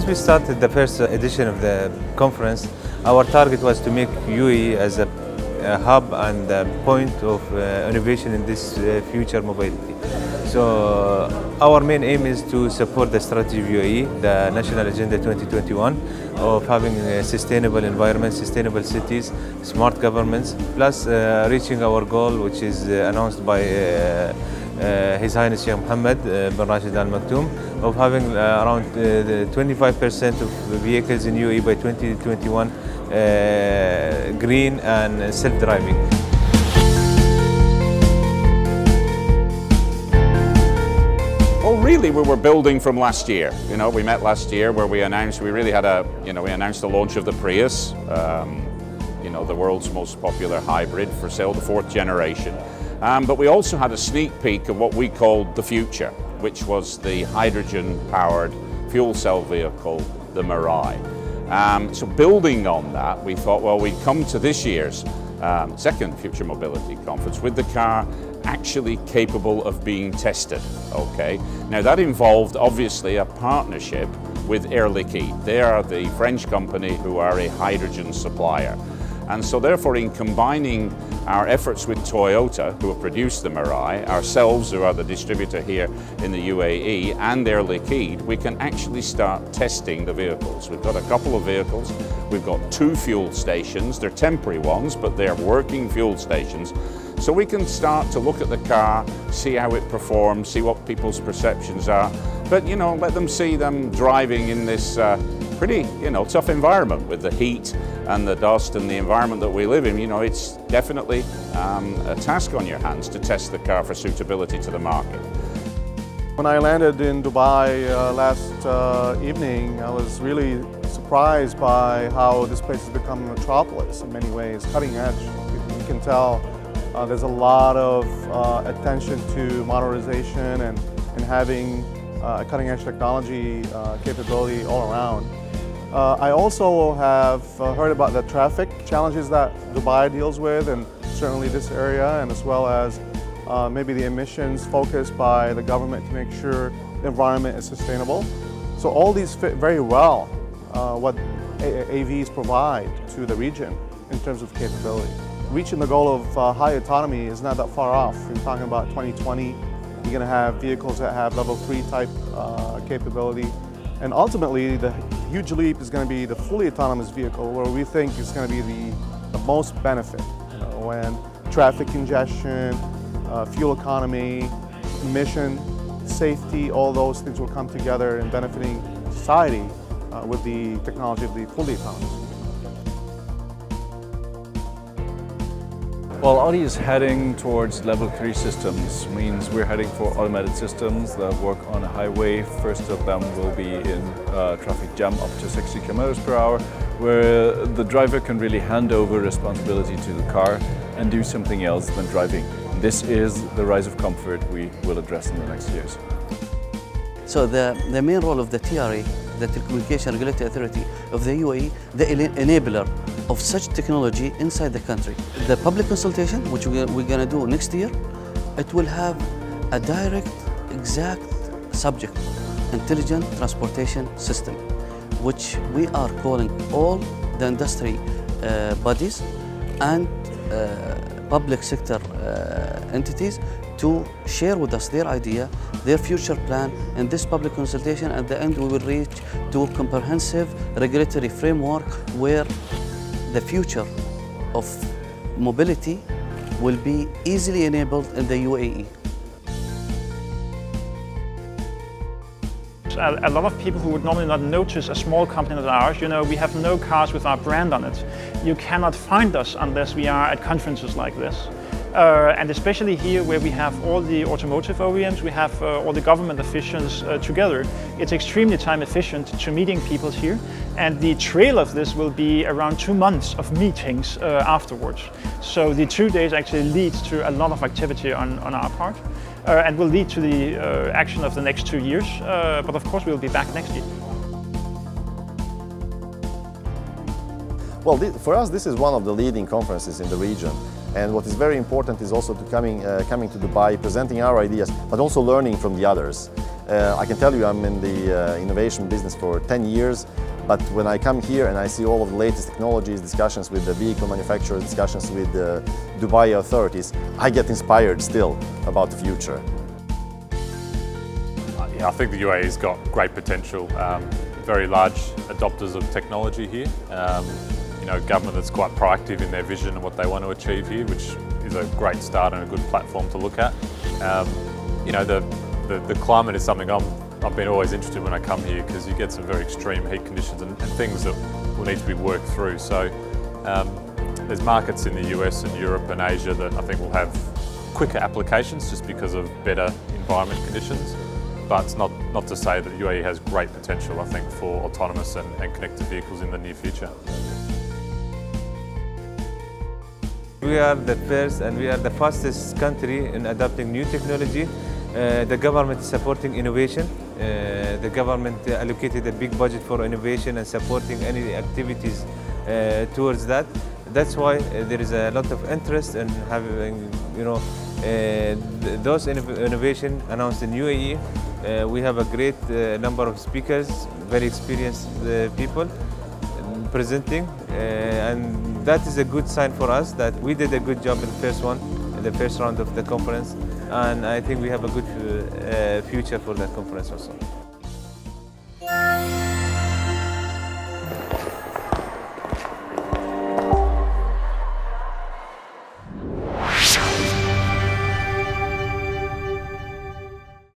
we started the first edition of the conference, our target was to make UAE as a hub and a point of innovation in this future mobility. So our main aim is to support the strategy of UAE, the National Agenda 2021, of having a sustainable environment, sustainable cities, smart governments, plus reaching our goal, which is announced by His Highness Sheikh Mohammed bin Rashid Al Maktoum, of having around 25% of vehicles in UAE by 2021 green and self-driving. Well, really, we were building from last year. You know, we met last year where we announced we announced the launch of the Prius, you know, the world's most popular hybrid for sale, the 4th generation. But we also had a sneak peek of what we called the future, which was the hydrogen-powered fuel cell vehicle, the Mirai. So building on that, we thought, well, we'd come to this year's second Future Mobility Conference with the car actually capable of being tested, okay? Now that involved obviously a partnership with Air Liquide. They are the French company who are a hydrogen supplier. And so therefore, in combining our efforts with Toyota, who have produced the Mirai, ourselves, who are the distributor here in the UAE, and Air Liquide, we can actually start testing the vehicles. We've got a couple of vehicles. We've got 2 fuel stations. They're temporary ones, but they're working fuel stations. So we can start to look at the car, see how it performs, see what people's perceptions are. But, you know, let them see them driving in this pretty, you know, tough environment with the heat and the dust and the environment that we live in. You know, it's definitely a task on your hands to test the car for suitability to the market. When I landed in Dubai last evening, I was really surprised by how this place has become a metropolis in many ways, cutting edge. You can tell there's a lot of attention to modernization and having cutting edge technology capability all around. I also have heard about the traffic challenges that Dubai deals with, and certainly this area, and as well as maybe the emissions focused by the government to make sure the environment is sustainable. So all these fit very well what AVs provide to the region in terms of capability. Reaching the goal of high autonomy is not that far off. We're talking about 2020. You're going to have vehicles that have level 3 type capability. And ultimately, the huge leap is going to be the fully autonomous vehicle, where we think is going to be the most benefit. You know, when traffic congestion, fuel economy, emission, safety, all those things will come together in benefiting society with the technology of the fully autonomous. Well, Audi is heading towards level 3 systems, means we're heading for automated systems that work on a highway. First of them will be in traffic jam up to 60 km/h, where the driver can really hand over responsibility to the car and do something else than driving. This is the rise of comfort we will address in the next years. So the main role of the TRA, the Telecommunication Regulatory Authority of the UAE, the enabler of such technology inside the country. The public consultation, which we're going to do next year, it will have a direct, exact subject, intelligent transportation system, which we are calling all the industry bodies and public sector entities to share with us their idea, their future plan in this public consultation. At the end, we will reach to a comprehensive regulatory framework where the future of mobility will be easily enabled in the UAE. A lot of people who would normally not notice a small company like ours, you know, we have no cars with our brand on it. You cannot find us unless we are at conferences like this. And especially here where we have all the automotive OEMs, we have all the government officials together. It's extremely time efficient to meeting people here. And the trail of this will be around 2 months of meetings afterwards. So the 2 days actually leads to a lot of activity on our part. And will lead to the action of the next 2 years. But of course, we'll be back next year. Well, for us, this is one of the leading conferences in the region. And what is very important is also to coming to Dubai, presenting our ideas, but also learning from the others. I can tell you I'm in the innovation business for 10 years, but when I come here and I see all of the latest technologies, discussions with the vehicle manufacturers, discussions with the Dubai authorities, I get inspired still about the future. Yeah, I think the UAE's got great potential. Very large adopters of technology here. You know, government that's quite proactive in their vision and what they want to achieve here, which is a great start and a good platform to look at. You know, the climate is something I've been always interested in when I come here, because you get some very extreme heat conditions and things that will need to be worked through. So there's markets in the US and Europe and Asia that I think will have quicker applications just because of better environment conditions. But it's not to say that UAE has great potential, I think, for autonomous and connected vehicles in the near future. We are the first and we are the fastest country in adopting new technology. The government is supporting innovation. The government allocated a big budget for innovation and supporting any activities towards that. That's why there is a lot of interest in having, you know, those innovation announced in UAE. We have a great number of speakers, very experienced people presenting, and that is a good sign for us that we did a good job in the first round of the conference, and I think we have a good future for that conference also.